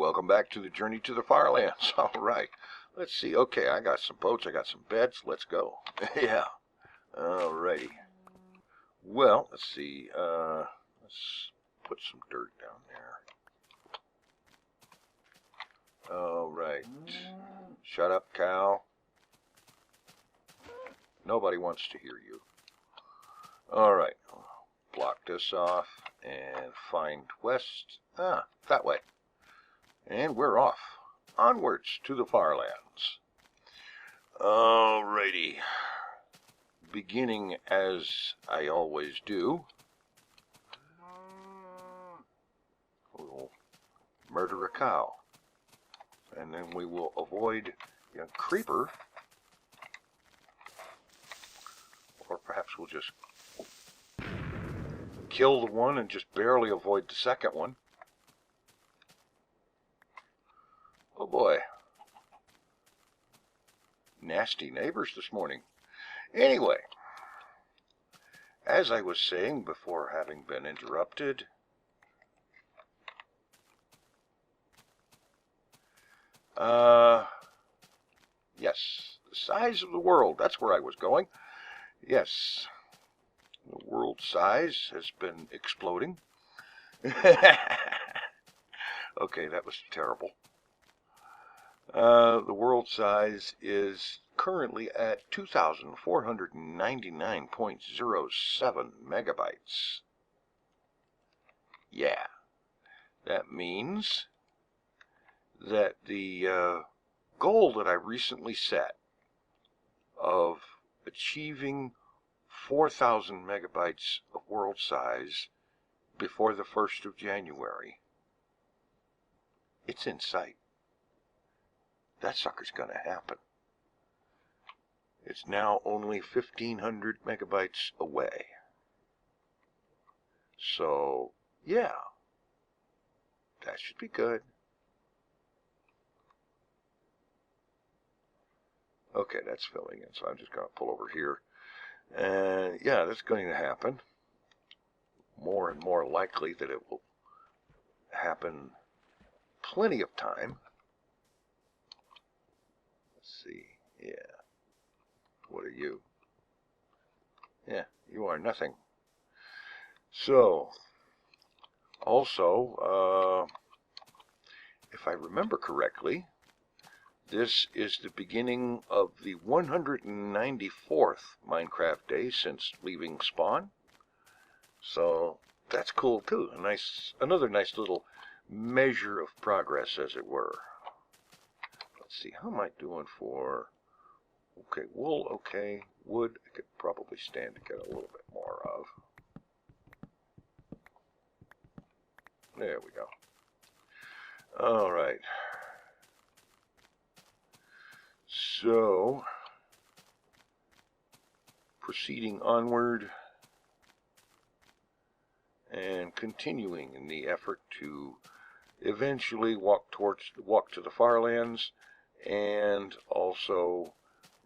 welcome back to the Journey to the FarLands. All right, let's see. Okay, I got some boats, I got some beds. Let's go. Yeah. All righty. Well, let's see. Let's put some dirt down there. All right. Shut up, cow. Nobody wants to hear you. All right. Block this off and find west. That way. And we're off. Onwards to the FarLands. Alrighty. Beginning as I always do. We'll murder a cow. And then we will avoid a creeper. Or perhaps we'll just kill the one and just barely avoid the second one. Oh boy. Nasty neighbors this morning. Anyway, as I was saying before having been interrupted, yes, the size of the world, that's where I was going. Yes, the world size has been exploding. Okay, that was terrible. The world size is currently at 2,499.07 megabytes. Yeah, that means that the goal that I recently set of achieving 4,000 megabytes of world size before the 1st of January, it's in sight. That sucker's going to happen. It's now only 1,500 megabytes away. So, yeah, that should be good. Okay, that's filling in, so I'm just going to pull over here. And yeah, that's going to happen. More and more likely that it will happen plenty of time. Let's see. Yeah. What are you? Yeah, you are nothing. So, also, if I remember correctly, this is the beginning of the 194th Minecraft day since leaving spawn. So that's cool too. Another nice little measure of progress, as it were. Let's see, how am I doing for? Okay, wool. Okay, wood. I could probably stand to get a little bit more of. There we go. All right. So, proceeding onward and continuing in the effort to eventually walk to the FarLands, and also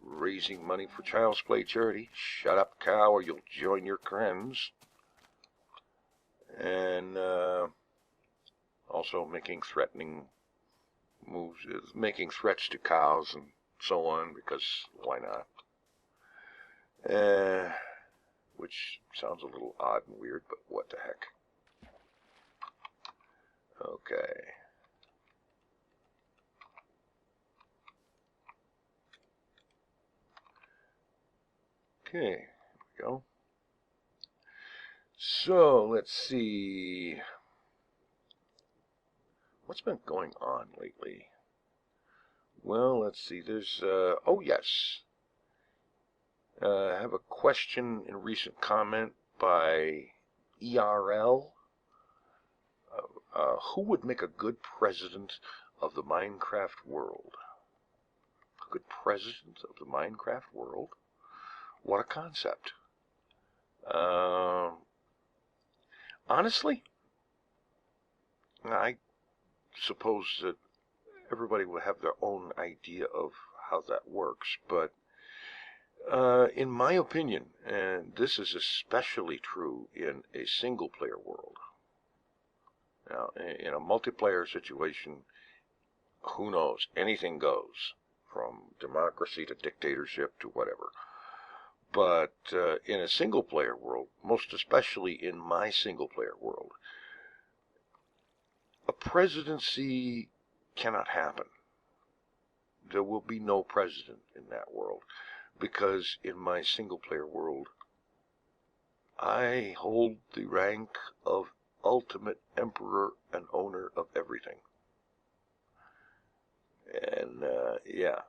raising money for Child's Play charity. Shut up, cow, or you'll join your friends. And also making threatening moves, making threats to cows and so on, because why not? Which sounds a little odd and weird, but what the heck. Okay. Okay, here we go. So, let's see. What's been going on lately? Well, let's see. There's, oh yes. I have a question in a recent comment by ERL. Who would make a good president of the Minecraft world? A good president of the Minecraft world? What a concept. Honestly, I suppose that everybody will have their own idea of how that works, but in my opinion, and this is especially true in a single-player world. Now, in a multiplayer situation, who knows? Anything goes, from democracy to dictatorship to whatever. But in a single-player world, most especially in my single-player world, a presidency cannot happen. There will be no president in that world, because in my single-player world, I hold the rank of ultimate emperor and owner of everything. And, yeah.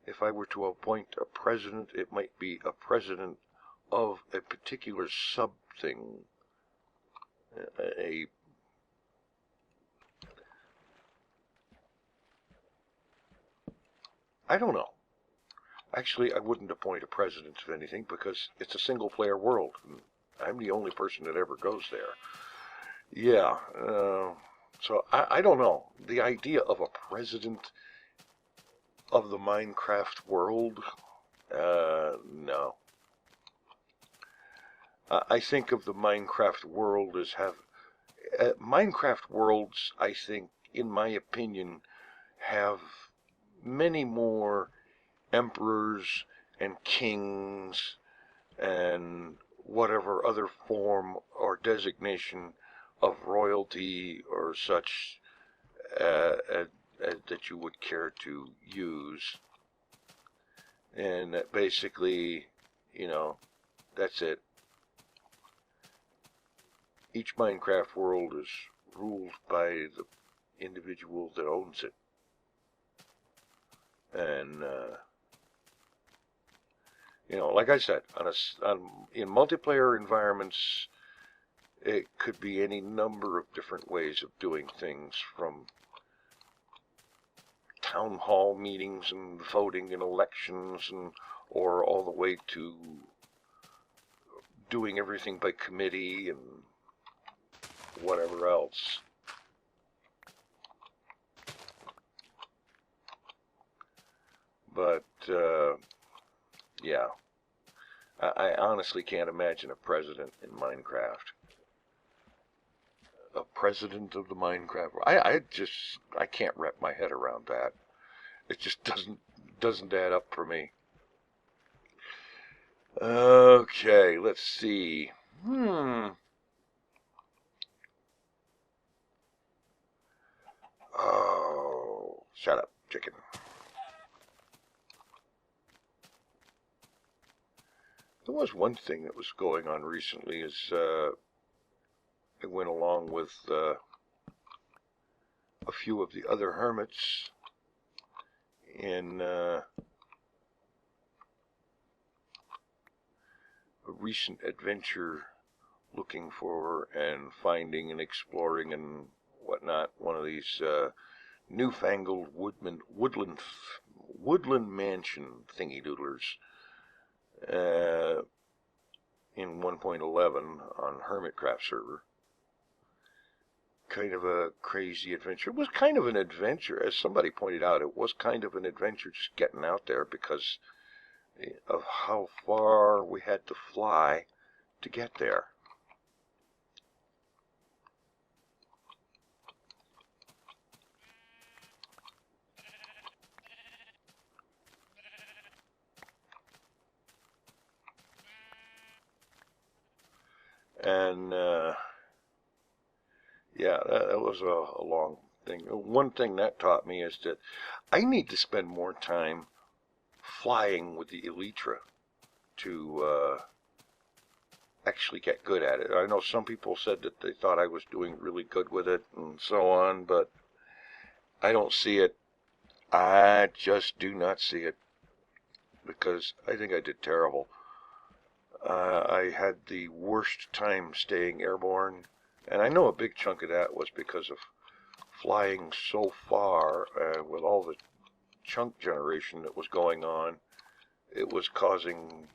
If I were to appoint a president, it might be a president of a particular sub-thing. I don't know. Actually, I wouldn't appoint a president of anything because it's a single-player world. And I'm the only person that ever goes there. Yeah, so I don't know. The idea of a president of the Minecraft world, no. I think of the Minecraft world as Minecraft worlds, I think, in my opinion, have many more emperors and kings and whatever other form or designation of royalty or such that you would care to use. And that basically, that's it. Each Minecraft world is ruled by the individual that owns it. And, like I said, in multiplayer environments, it could be any number of different ways of doing things, from town hall meetings and voting in elections, or all the way to doing everything by committee and whatever else. But, yeah, I honestly can't imagine a president in Minecraft. A president of the Minecraft. I can't wrap my head around that. It just doesn't add up for me. Okay, let's see. Oh, shut up, chicken. There was one thing that was going on recently, is I went along with a few of the other hermits in a recent adventure, looking for and finding and exploring and whatnot one of these newfangled woodland mansion thingy-doodlers in 1.11 on Hermitcraft server. Kind of a crazy adventure. It was kind of an adventure, as somebody pointed out. It was kind of an adventure just getting out there because of how far we had to fly to get there. And, yeah, that was a long thing. One thing that taught me is that I need to spend more time flying with the Elytra to actually get good at it. I know some people said that they thought I was doing really good with it and so on, but I don't see it. I just do not see it, because I think I did terrible. I had the worst time staying airborne, and I know a big chunk of that was because of flying so far with all the chunk generation that was going on. It was causing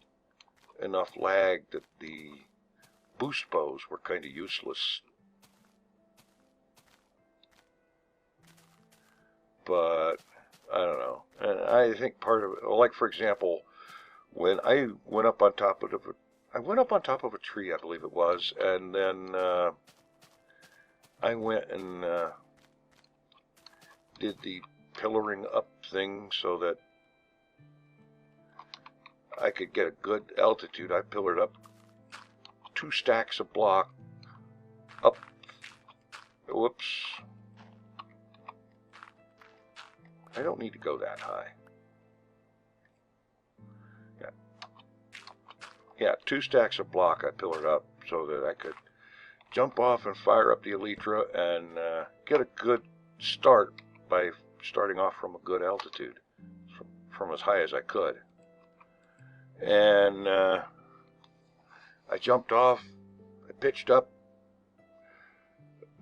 enough lag that the boost bows were kind of useless. But I don't know. And I think part of it, like for example, when I went up on top of a tree, I believe it was, and then I went and did the pillaring up thing so that I could get a good altitude, I pillared up 2 stacks of block up. Whoops. I don't need to go that high. Yeah, 2 stacks of block I pillared up so that I could jump off and fire up the elytra and get a good start by starting off from a good altitude, from as high as I could. And I jumped off, I pitched up,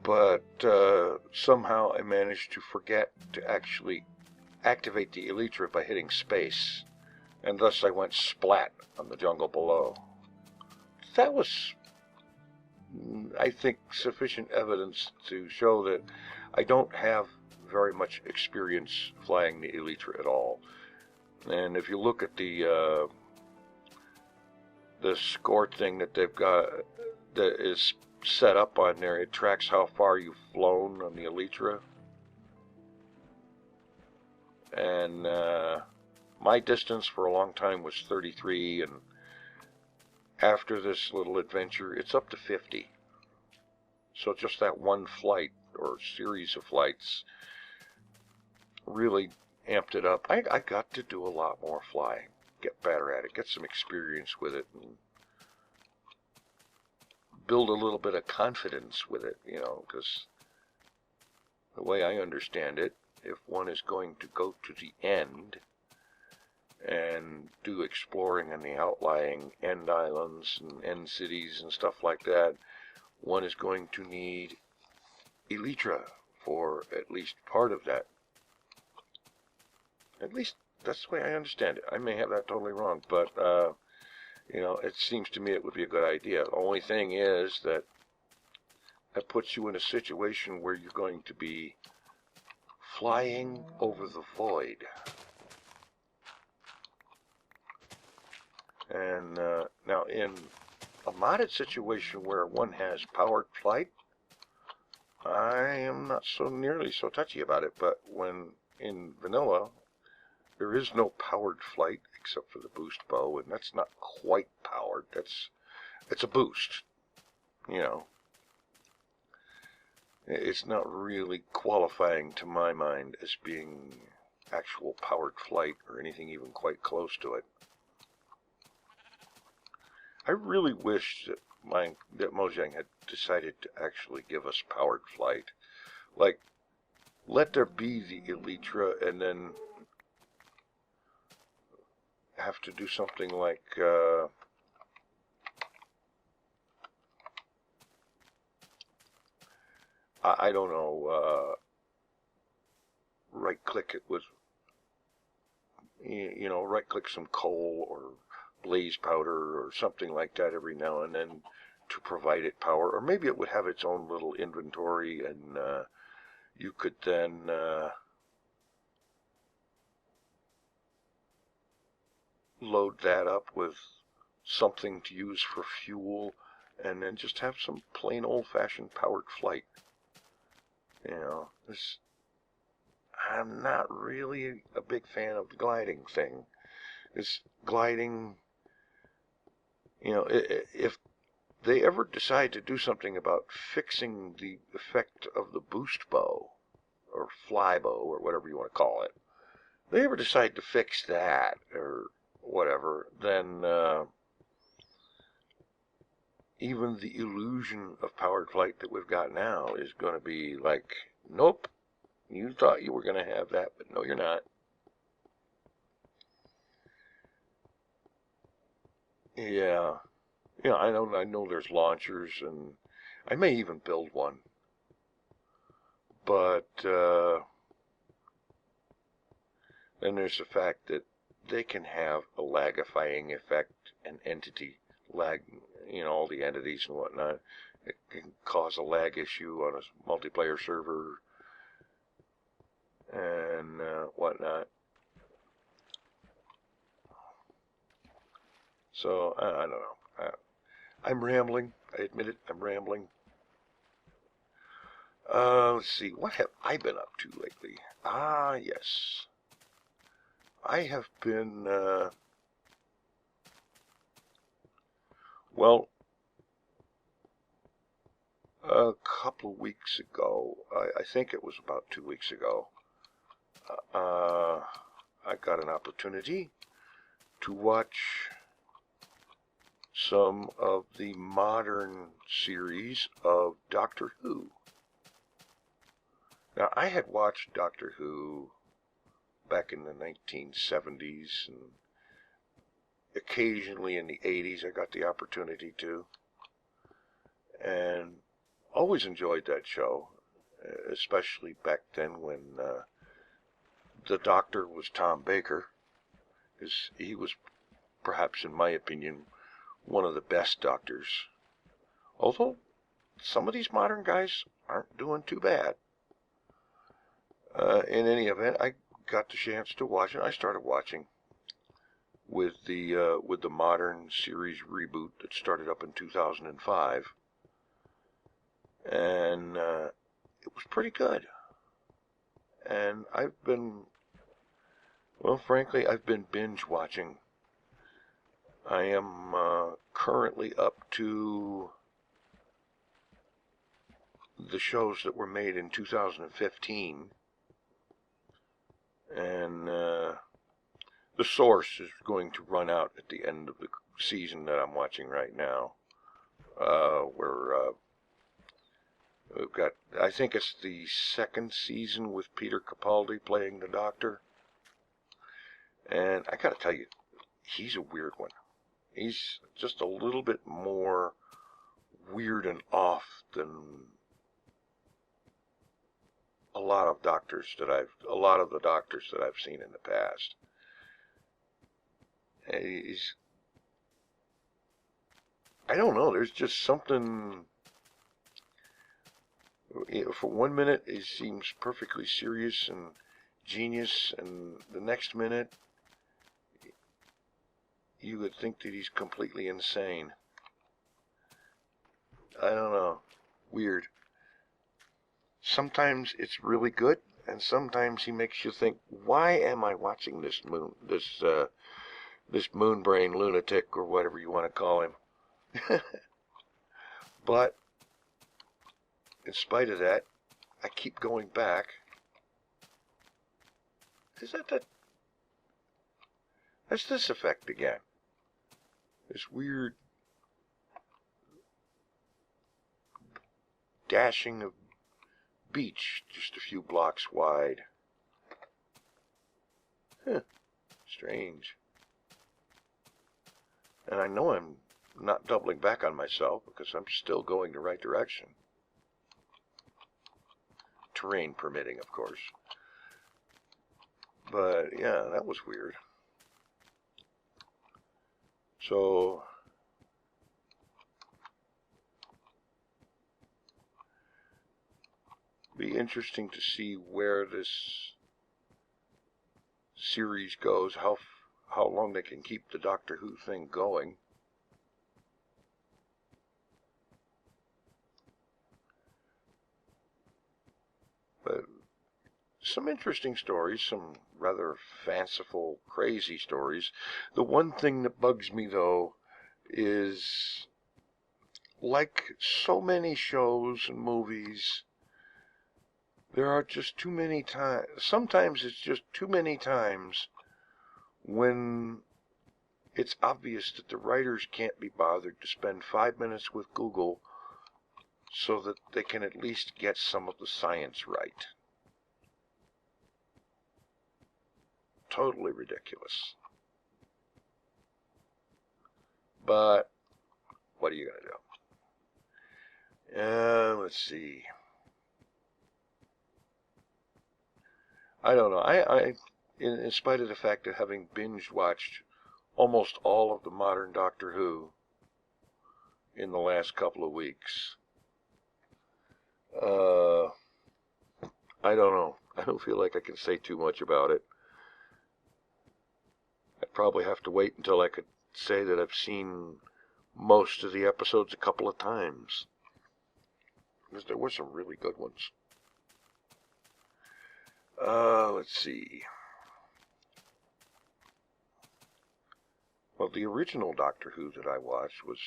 but somehow I managed to forget to actually activate the elytra by hitting space, and thus I went splat on the jungle below. That was, I think, sufficient evidence to show that I don't have very much experience flying the elytra at all. And if you look at the score thing that they've got that is set up on there, it tracks how far you've flown on the elytra. And my distance for a long time was 33, and after this little adventure, it's up to 50. So just that one flight or series of flights really amped it up. I got to do a lot more flying, get better at it, get some experience with it, and build a little bit of confidence with it, you know, because the way I understand it, if one is going to go to the end and do exploring in the outlying end islands and end cities and stuff like that, one is going to need elytra for at least part of that. At least that's the way I understand it. I may have that totally wrong, but you know, it seems to me it would be a good idea. The only thing is that that puts you in a situation where you're going to be flying over the void. And now in a modded situation where one has powered flight, I am not so nearly so touchy about it, but when in vanilla, there is no powered flight except for the boost bow, and that's not quite powered. It's a boost, you know. It's not really qualifying to my mind as being actual powered flight or anything even quite close to it. I really wish that Mojang had decided to actually give us powered flight. Like, let there be the elytra and then have to do something like I don't know, right click it with, you know, right click some coal or blaze powder or something like that every now and then to provide it power, or maybe it would have its own little inventory, and you could then load that up with something to use for fuel, and then just have some plain old-fashioned powered flight. You know, I'm not really a big fan of the gliding thing. This gliding, you know, if they ever decide to do something about fixing the effect of the boost bow, or fly bow, or whatever you want to call it, if they ever decide to fix that, or whatever, then even the illusion of powered flight that we've got now is going to be like, nope, you thought you were going to have that, but no, you're not. Yeah. Yeah, I know there's launchers, and I may even build one. But then there's the fact that they can have a lagifying effect, an entity lag, you know, all the entities and whatnot. It can cause a lag issue on a multiplayer server and whatnot. So, I don't know. I'm rambling. I admit it, I'm rambling. Let's see, what have I been up to lately? Ah, yes. I have been, well, a couple of weeks ago, I think it was about 2 weeks ago, I got an opportunity to watch some of the modern series of Doctor Who. Now, I had watched Doctor Who back in the 1970s, and occasionally in the 80s I got the opportunity to, and always enjoyed that show, especially back then when the Doctor was Tom Baker, because he was, perhaps in my opinion, one of the best Doctors. Although some of these modern guys aren't doing too bad. In any event, I got the chance to watch it. I started watching with the modern series reboot that started up in 2005, and it was pretty good. And I've been, well, frankly, I've been binge watching. I am currently up to the shows that were made in 2015, and the source is going to run out at the end of the season that I'm watching right now. We've got, I think it's the second season with Peter Capaldi playing the Doctor. And I gotta tell you, he's a weird one. He's just a little bit more weird and off than a lot of the doctors that I've seen in the past. I don't know, there's just something. For 1 minute, he seems perfectly serious and genius, and the next minute, you would think that he's completely insane. I don't know. Weird. Sometimes it's really good, and sometimes he makes you think, why am I watching this moon brain lunatic, or whatever you want to call him? But in spite of that, I keep going back. That's this effect again. This weird dashing of beach just a few blocks wide. Strange. And I know I'm not doubling back on myself because I'm still going the right direction. Terrain permitting, of course. But yeah, that was weird. So be interesting to see where this series goes, how long they can keep the Doctor Who thing going. But some interesting stories, some rather fanciful, crazy stories. The one thing that bugs me, though, is like so many shows and movies, there are just too many times. Sometimes it's just too many times when it's obvious that the writers can't be bothered to spend 5 minutes with Google so that they can at least get some of the science right. Totally ridiculous. But what are you going to do? Let's see. I don't know. In spite of the fact of having binge watched almost all of the modern Doctor Who in the last couple of weeks, I don't know. I don't feel like I can say too much about it. I'd probably have to wait until I could say that I've seen most of the episodes a couple of times, because there were some really good ones. Let's see. Well, the original Doctor Who that I watched was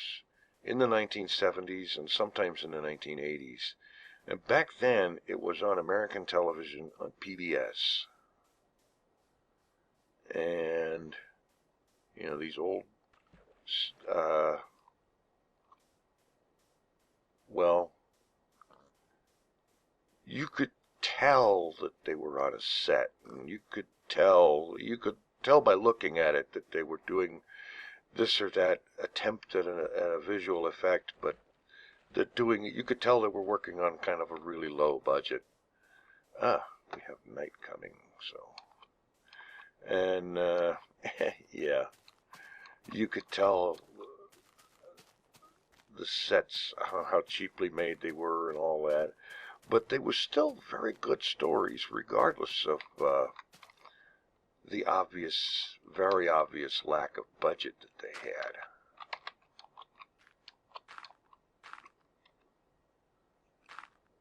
in the 1970s and sometimes in the 1980s. And back then, it was on American television on PBS. And, these old, well, you could tell that they were on a set, and you could tell by looking at it that they were doing this or that attempt at a visual effect, but you could tell they were working on kind of a really low budget. We have night coming, so. And, yeah, you could tell the sets, how cheaply made they were and all that. But they were still very good stories, regardless of the very obvious lack of budget that they had.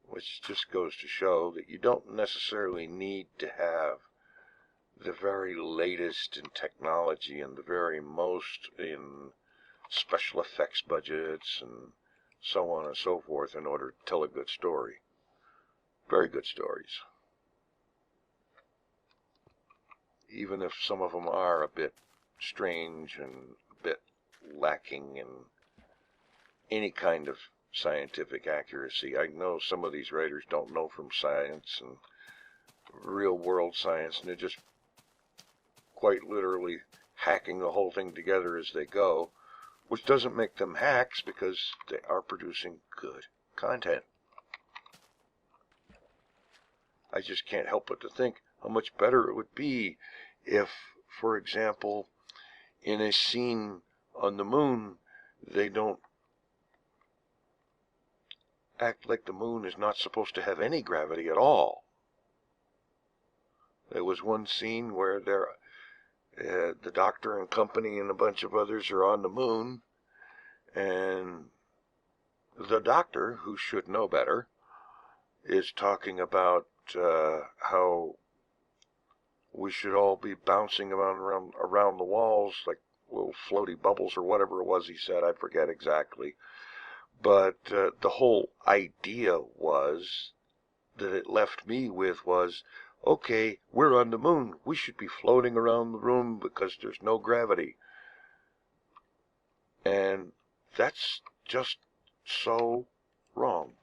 Which just goes to show that you don't necessarily need to have the very latest in technology and the very most in special effects budgets and so on and so forth in order to tell a good story. Very good stories. Even if some of them are a bit strange and a bit lacking in any kind of scientific accuracy. I know some of these writers don't know from science and real world science, and they're just quite literally hacking the whole thing together as they go, which doesn't make them hacks because they are producing good content. I just can't help but to think how much better it would be if, for example, in a scene on the moon, they don't act like the moon is not supposed to have any gravity at all. There was one scene where the Doctor and company and a bunch of others are on the moon, and the Doctor, who should know better, is talking about how we should all be bouncing around the walls like little floaty bubbles or whatever it was he said. I forget exactly. But the whole idea was that it left me with was, okay, we're on the moon. We should be floating around the room because there's no gravity. And that's just so wrong.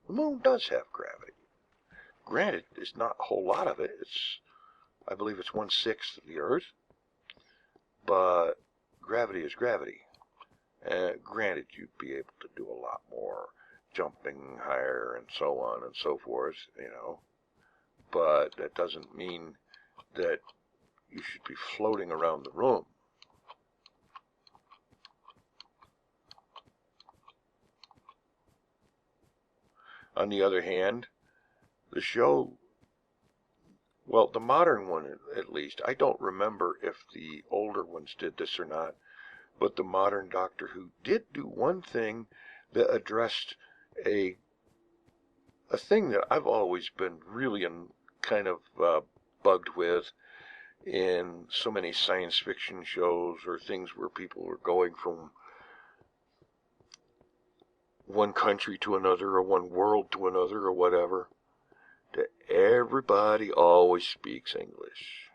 The moon does have gravity. Granted, it's not a whole lot of it. I believe it's 1/6 of the Earth. But gravity is gravity. Granted, you'd be able to do a lot more jumping higher and so on and so forth, but that doesn't mean that you should be floating around the room. On the other hand, the show, well, the modern one at least, I don't remember if the older ones did this or not, but the modern Doctor Who did do one thing that addressed a thing that I've always been really kind of bugged with in so many science fiction shows or things where people are going from one country to another or one world to another or whatever, that everybody always speaks English.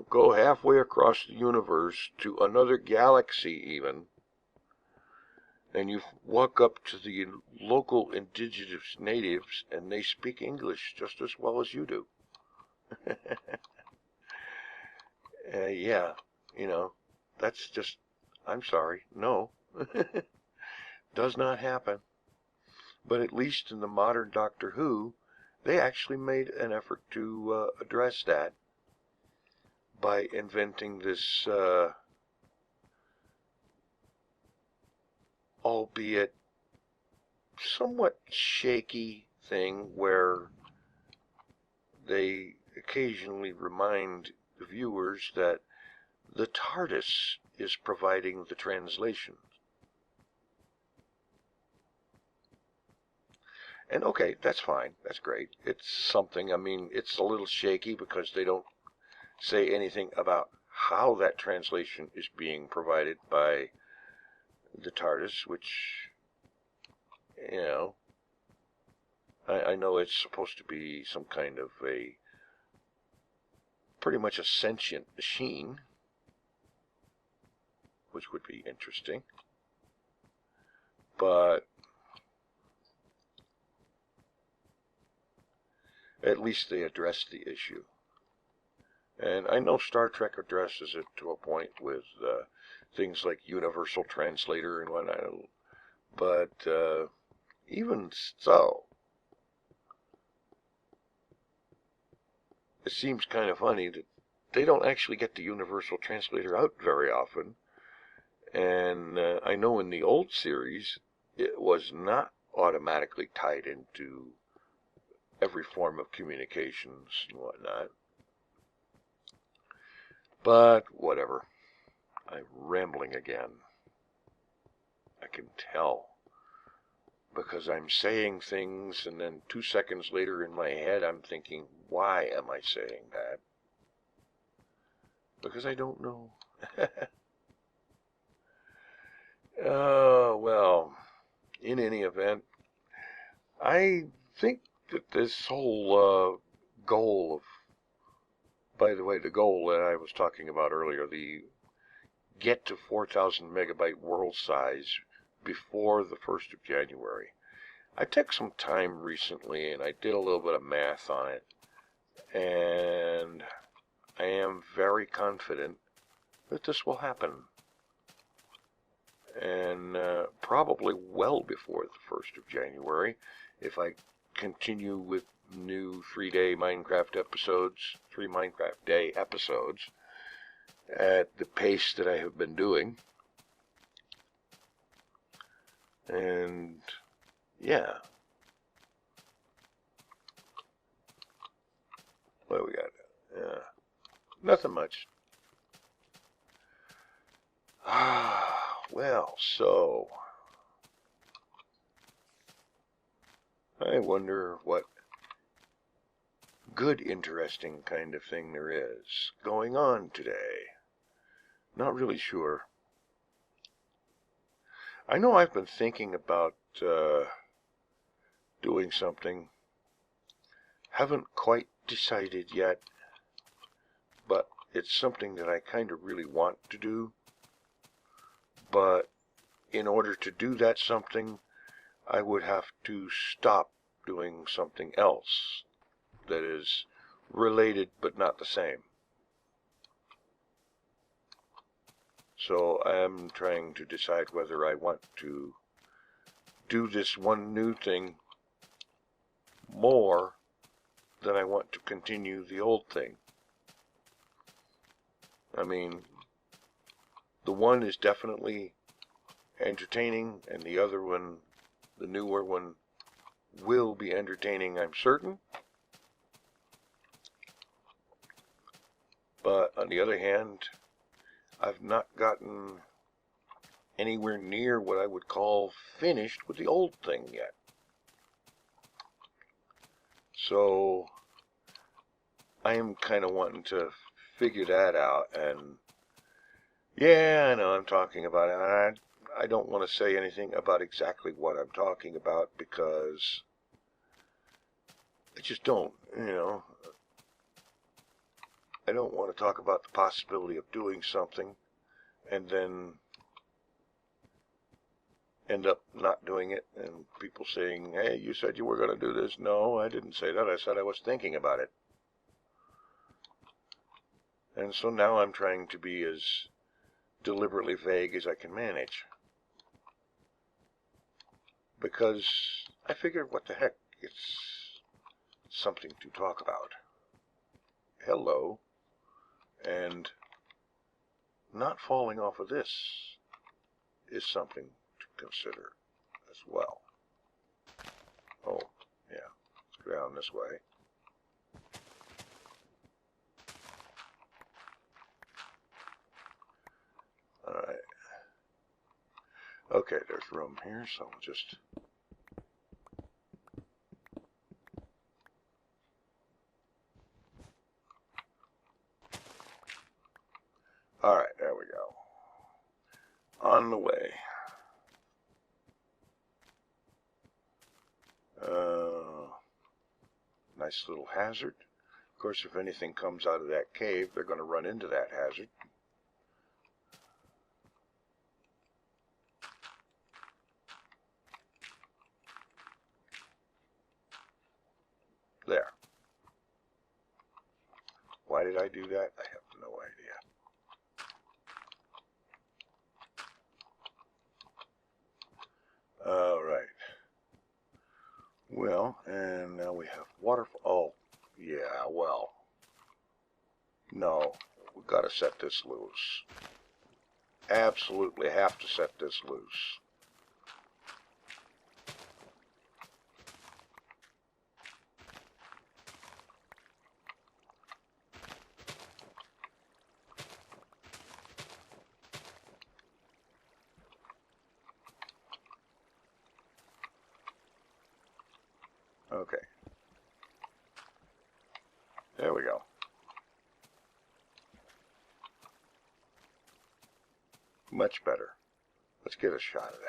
Go halfway across the universe to another galaxy even, and you walk up to the local indigenous natives and they speak English just as well as you do. Yeah, that's just, I'm sorry, no. Does not happen. But at least in the modern Doctor Who, they actually made an effort to address that by inventing this, albeit somewhat shaky thing where they occasionally remind the viewers that the TARDIS is providing the translation. And okay, that's fine. That's great. It's something. I mean, it's a little shaky because they don't say anything about how that translation is being provided by the TARDIS, which, you know, I know it's supposed to be some kind of a pretty much a sentient machine, which would be interesting. But at least they addressed the issue. And I know Star Trek addresses it to a point with things like Universal Translator and whatnot. But even so, it seems kind of funny that they don't actually get the Universal Translator out very often. And I know in the old series, it was not automatically tied into every form of communications and whatnot. But whatever. I'm rambling again. I can tell. Because I'm saying things and then 2 seconds later in my head I'm thinking, why am I saying that? Because I don't know. Well, in any event, I think that this whole goal of, by the way, the goal that I was talking about earlier, the get to 4,000 megabyte world size before the 1st of January. I took some time recently and I did a little bit of math on it, and I am very confident that this will happen. And probably well before the 1st of January, if I continue with new 3-day Minecraft episodes, 3 Minecraft day episodes, at the pace that I have been doing. And yeah. What do we got? Nothing much. Well, so I wonder what good, interesting kind of thing there is going on today. Not really sure. I know I've been thinking about doing something. Haven't quite decided yet, but it's something that I kind of really want to do. But in order to do that something, I would have to stop doing something else that is related but not the same. So I am trying to decide whether I want to do this one new thing more than I want to continue the old thing. I mean, the one is definitely entertaining, and the other one, the newer one, will be entertaining, I'm certain. But on the other hand, I've not gotten anywhere near what I would call finished with the old thing yet. So I am kind of wanting to figure that out. And yeah, I know I'm talking about it. I don't want to say anything about exactly what I'm talking about because I just don't, I don't want to talk about the possibility of doing something and then end up not doing it, and people saying, hey, you said you were going to do this. No, I didn't say that. I said I was thinking about it. And so now I'm trying to be as deliberately vague as I can manage. Because I figured, what the heck, it's something to talk about. Hello. And not falling off of this is something to consider as well. Oh, yeah, let's go down this way. Alright. Okay, there's room here, so I'll just Alright, there we go. On the way. Nice little hazard. Of course, if anything comes out of that cave, they're going to run into that hazard. There. Why did I do that? I have no idea. Alright. Well, and now we have waterfall. Oh, yeah, well. No, we've got to set this loose. Absolutely have to set this loose. Okay. There we go. Much better. Let's get a shot of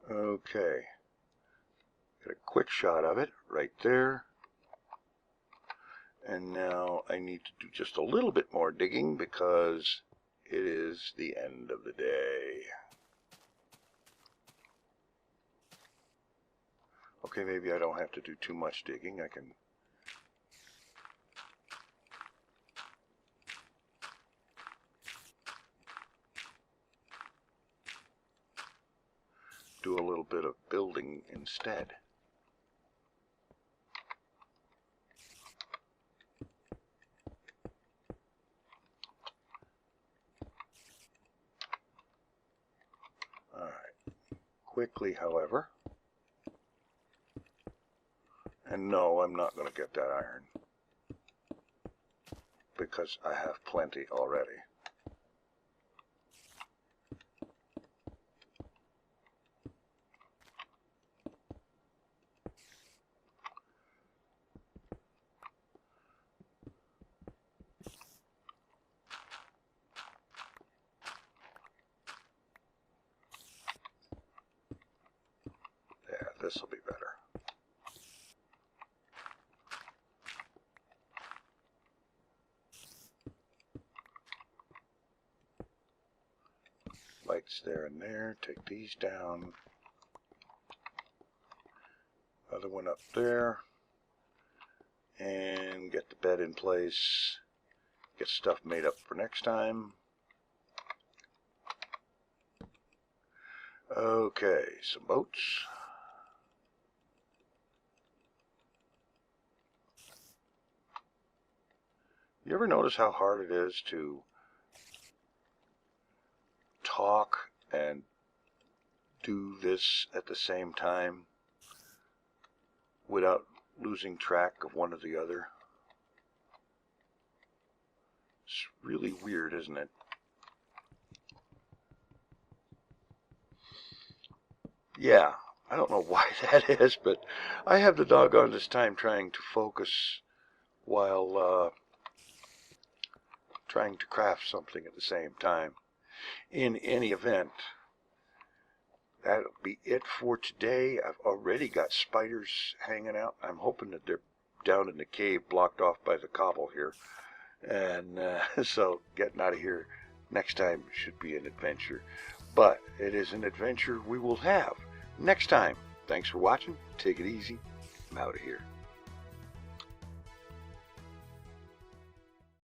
that. Okay. Get a quick shot of it right there. And now I need to do just a little bit more digging because it is the end of the day. Okay, maybe I don't have to do too much digging. I can do a little bit of building instead. All right. Quickly, however. And no, I'm not going to get that iron because I have plenty already. Yeah, this will be better. Lights there and there. Take these down. Other one up there. And get the bed in place. Get stuff made up for next time. Okay, some boats. You ever notice how hard it is to talk and do this at the same time without losing track of one or the other? It's really weird, isn't it? Yeah, I don't know why that is, but I have the doggonest time trying to focus while trying to craft something at the same time. In any event, that'll be it for today. I've already got spiders hanging out. I'm hoping that they're down in the cave blocked off by the cobble here. And so getting out of here next time should be an adventure. But it is an adventure we will have next time. Thanks for watching. Take it easy. I'm out of here.